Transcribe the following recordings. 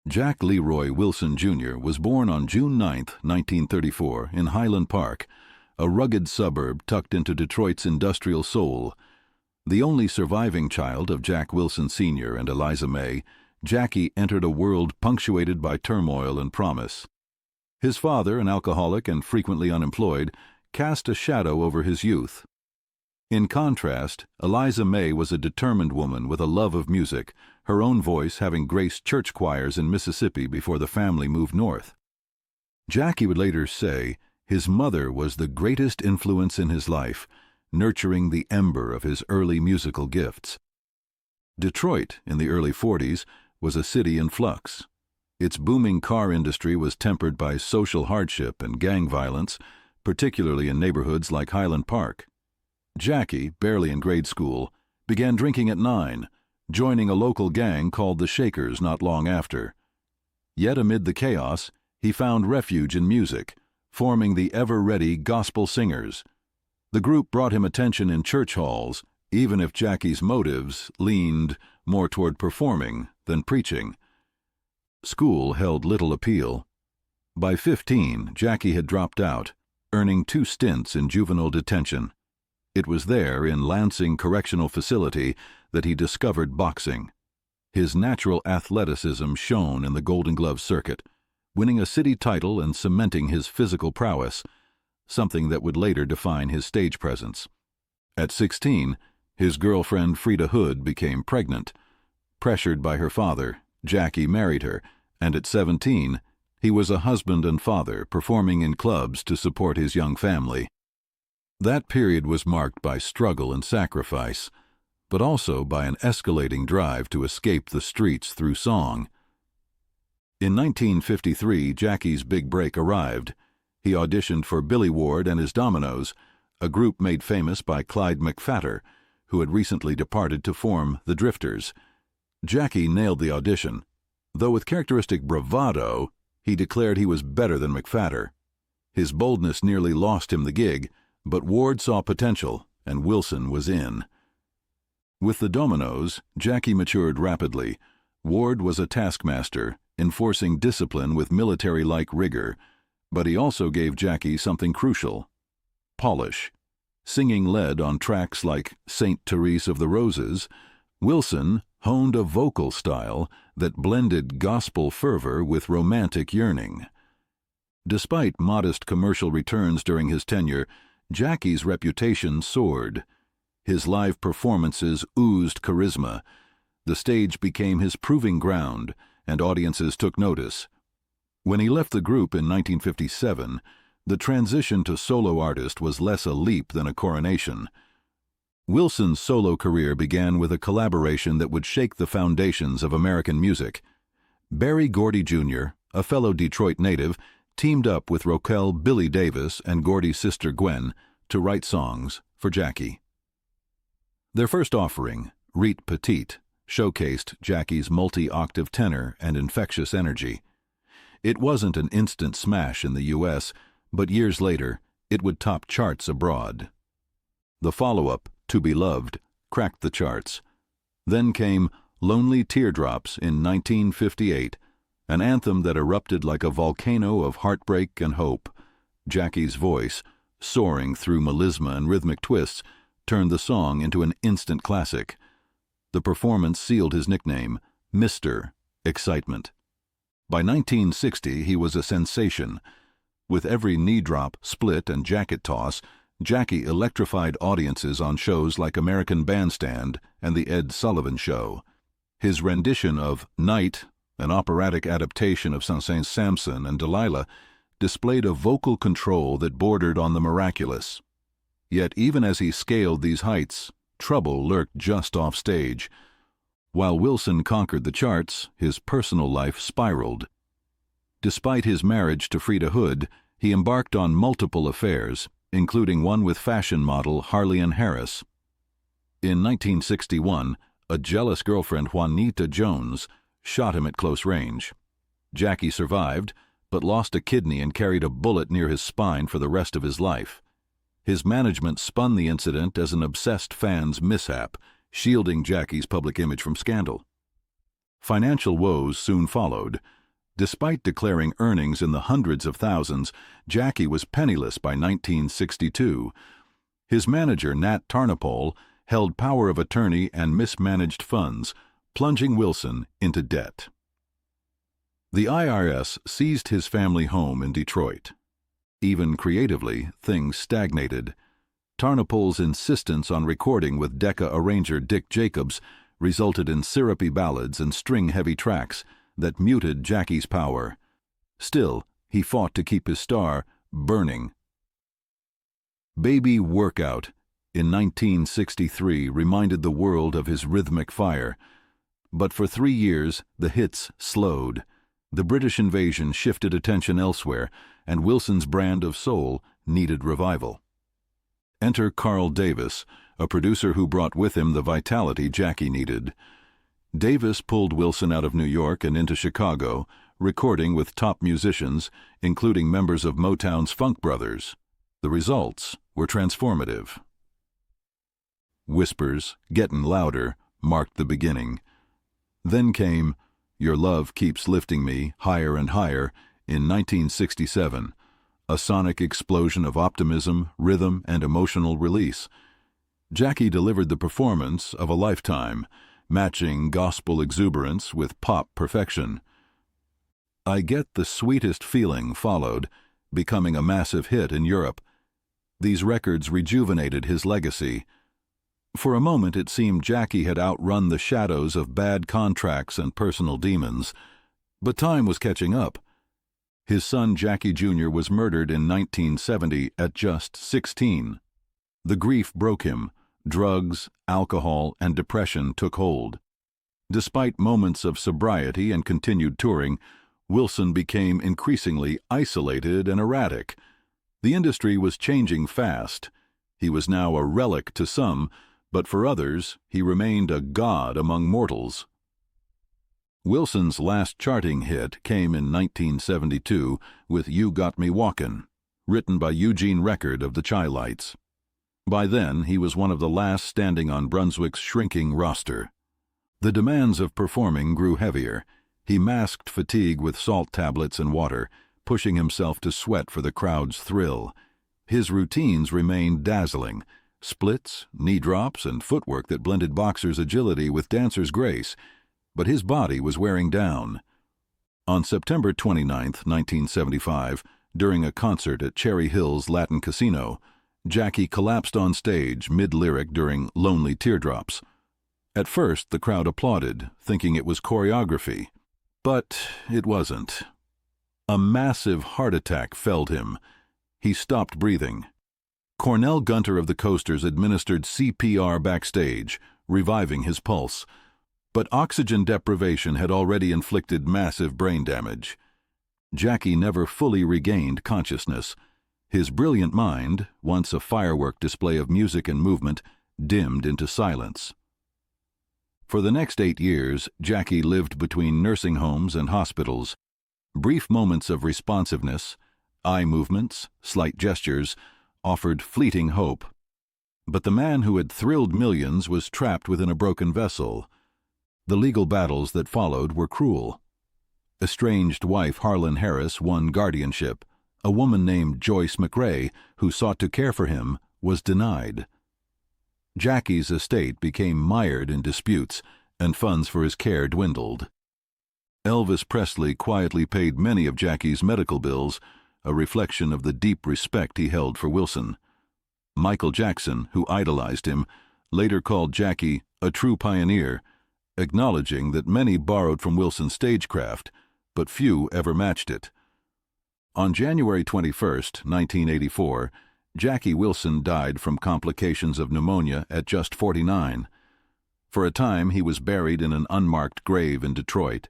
Jack Leroy Wilson, Jr. was born on June 9, 1934, in Highland Park, a rugged suburb tucked into Detroit's industrial soul. The only surviving child of Jack Wilson, Sr. and Eliza May, Jackie entered a world punctuated by turmoil and promise. His father, an alcoholic and frequently unemployed, cast a shadow over his youth. In contrast, Eliza May was a determined woman with a love of music, her own voice having graced church choirs in Mississippi before the family moved north. Jackie would later say his mother was the greatest influence in his life, nurturing the ember of his early musical gifts. Detroit, in the early 40s, was a city in flux. Its booming car industry was tempered by social hardship and gang violence, particularly in neighborhoods like Highland Park. Jackie, barely in grade school, began drinking at 9, joining a local gang called the Shakers not long after. Yet amid the chaos, he found refuge in music, forming the ever-ready Gospel Singers. The group brought him attention in church halls, even if Jackie's motives leaned more toward performing than preaching. School held little appeal. By 15, Jackie had dropped out, earning 2 stints in juvenile detention. It was there, in Lansing Correctional Facility, that he discovered boxing. His natural athleticism shone in the Golden Glove circuit, winning a city title and cementing his physical prowess, something that would later define his stage presence. At 16, his girlfriend Frida Hood became pregnant. Pressured by her father, Jackie married her, and at 17, he was a husband and father performing in clubs to support his young family. That period was marked by struggle and sacrifice, but also by an escalating drive to escape the streets through song. In 1953, Jackie's big break arrived. He auditioned for Billy Ward and his Dominoes, a group made famous by Clyde McPhatter, who had recently departed to form the Drifters. Jackie nailed the audition. Though with characteristic bravado, he declared he was better than McPhatter. His boldness nearly lost him the gig, but Ward saw potential, and Wilson was in. With the Dominoes, Jackie matured rapidly. Ward was a taskmaster, enforcing discipline with military-like rigor, but he also gave Jackie something crucial: polish. Singing lead on tracks like St. Therese of the Roses, Wilson honed a vocal style that blended gospel fervor with romantic yearning. Despite modest commercial returns during his tenure, Jackie's reputation soared. His live performances oozed charisma. The stage became his proving ground, and audiences took notice. When he left the group in 1957, the transition to solo artist was less a leap than a coronation. Wilson's solo career began with a collaboration that would shake the foundations of American music. Berry Gordy, Jr., a fellow Detroit native, teamed up with Roquel Billy Davis and Gordy's sister Gwen to write songs for Jackie. Their first offering, Reet Petite, showcased Jackie's multi-octave tenor and infectious energy. It wasn't an instant smash in the U.S., but years later, it would top charts abroad. The follow-up, To Be Loved, cracked the charts. Then came Lonely Teardrops in 1958, an anthem that erupted like a volcano of heartbreak and hope. Jackie's voice, soaring through melisma and rhythmic twists, turned the song into an instant classic. The performance sealed his nickname, Mr. Excitement. By 1960, he was a sensation. With every knee drop, split, and jacket toss, Jackie electrified audiences on shows like American Bandstand and The Ed Sullivan Show. His rendition of Night, an operatic adaptation of Saint-Saëns' Samson and Delilah, displayed a vocal control that bordered on the miraculous. Yet even as he scaled these heights, trouble lurked just off stage. While Wilson conquered the charts, his personal life spiraled. Despite his marriage to Frida Hood, he embarked on multiple affairs, including one with fashion model Harley-Ann Harris. In 1961, a jealous girlfriend, Juanita Jones, shot him at close range. Jackie survived, but lost a kidney and carried a bullet near his spine for the rest of his life. His management spun the incident as an obsessed fan's mishap, shielding Jackie's public image from scandal. Financial woes soon followed. Despite declaring earnings in the hundreds of thousands, Jackie was penniless by 1962. His manager, Nat Tarnopol, held power of attorney and mismanaged funds, plunging Wilson into debt. The IRS seized his family home in Detroit. Even creatively, things stagnated. Tarnopol's insistence on recording with Decca arranger Dick Jacobs resulted in syrupy ballads and string-heavy tracks that muted Jackie's power. Still, he fought to keep his star burning. Baby Workout in 1963 reminded the world of his rhythmic fire. But for 3 years, the hits slowed. The British invasion shifted attention elsewhere, and Wilson's brand of soul needed revival. Enter Carl Davis, a producer who brought with him the vitality Jackie needed. Davis pulled Wilson out of New York and into Chicago, recording with top musicians, including members of Motown's Funk Brothers. The results were transformative. Whispers, Gettin' Louder, marked the beginning. Then came Your Love Keeps Lifting Me Higher and Higher in 1967, a sonic explosion of optimism, rhythm, and emotional release. Jackie delivered the performance of a lifetime, matching gospel exuberance with pop perfection. I Get the Sweetest Feeling followed, becoming a massive hit in Europe. These records rejuvenated his legacy. For a moment it seemed Jackie had outrun the shadows of bad contracts and personal demons. But time was catching up. His son Jackie Jr. was murdered in 1970 at just 16. The grief broke him. Drugs, alcohol, and depression took hold. Despite moments of sobriety and continued touring, Wilson became increasingly isolated and erratic. The industry was changing fast. He was now a relic to some, but for others, he remained a god among mortals. Wilson's last charting hit came in 1972 with You Got Me Walkin', written by Eugene Record of the Chi-Lites. By then, he was one of the last standing on Brunswick's shrinking roster. The demands of performing grew heavier. He masked fatigue with salt tablets and water, pushing himself to sweat for the crowd's thrill. His routines remained dazzling. Splits, knee drops, and footwork that blended boxers' agility with dancers' grace. But his body was wearing down. On September 29, 1975, during a concert at Cherry Hills Latin Casino, Jackie collapsed on stage mid-lyric during Lonely Teardrops. At first, the crowd applauded, thinking it was choreography. But it wasn't. A massive heart attack felled him. He stopped breathing. Cornell Gunter of the Coasters administered CPR backstage, reviving his pulse. But oxygen deprivation had already inflicted massive brain damage. Jackie never fully regained consciousness. His brilliant mind, once a firework display of music and movement, dimmed into silence. For the next 8 years, Jackie lived between nursing homes and hospitals. Brief moments of responsiveness, eye movements, slight gestures, offered fleeting hope. But the man who had thrilled millions was trapped within a broken vessel. The legal battles that followed were cruel. Estranged wife Harlan Harris won guardianship. A woman named Joyce McRae, who sought to care for him, was denied. Jackie's estate became mired in disputes, and funds for his care dwindled. Elvis Presley quietly paid many of Jackie's medical bills, a reflection of the deep respect he held for Wilson. Michael Jackson, who idolized him, later called Jackie a true pioneer, acknowledging that many borrowed from Wilson's stagecraft, but few ever matched it. On January 21, 1984, Jackie Wilson died from complications of pneumonia at just 49. For a time, he was buried in an unmarked grave in Detroit.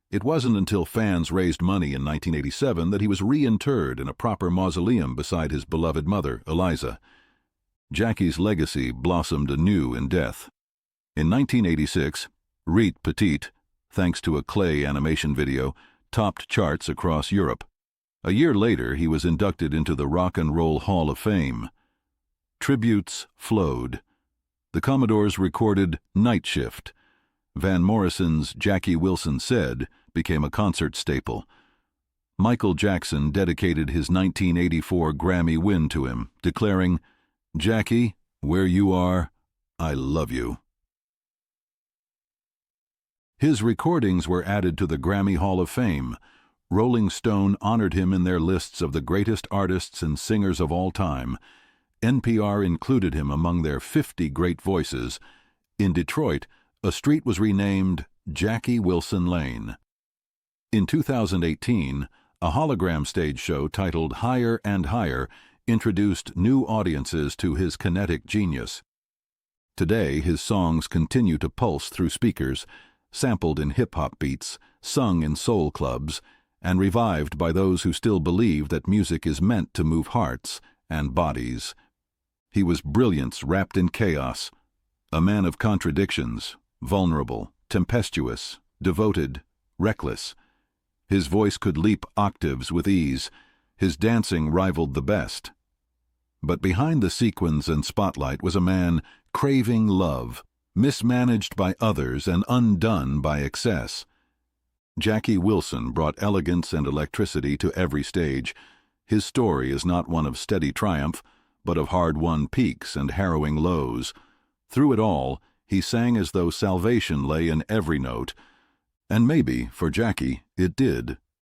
It wasn't until fans raised money in 1987 that he was reinterred in a proper mausoleum beside his beloved mother, Eliza. Jackie's legacy blossomed anew in death. In 1986, Reet Petite, thanks to a clay animation video, topped charts across Europe. A year later, he was inducted into the Rock and Roll Hall of Fame. Tributes flowed. The Commodores recorded Night Shift. Van Morrison's Jackie Wilson Said became a concert staple. Michael Jackson dedicated his 1984 Grammy win to him, declaring, "Jackie, where you are, I love you." His recordings were added to the Grammy Hall of Fame. Rolling Stone honored him in their lists of the greatest artists and singers of all time. NPR included him among their 50 great voices. In Detroit, a street was renamed Jackie Wilson Lane. In 2018, a hologram stage show titled Higher and Higher introduced new audiences to his kinetic genius. Today, his songs continue to pulse through speakers, sampled in hip-hop beats, sung in soul clubs, and revived by those who still believe that music is meant to move hearts and bodies. He was brilliance wrapped in chaos, a man of contradictions, vulnerable, tempestuous, devoted, reckless. His voice could leap octaves with ease. His dancing rivaled the best. But behind the sequins and spotlight was a man craving love, mismanaged by others and undone by excess. Jackie Wilson brought elegance and electricity to every stage. His story is not one of steady triumph, but of hard-won peaks and harrowing lows. Through it all, he sang as though salvation lay in every note. And maybe, for Jackie, it did.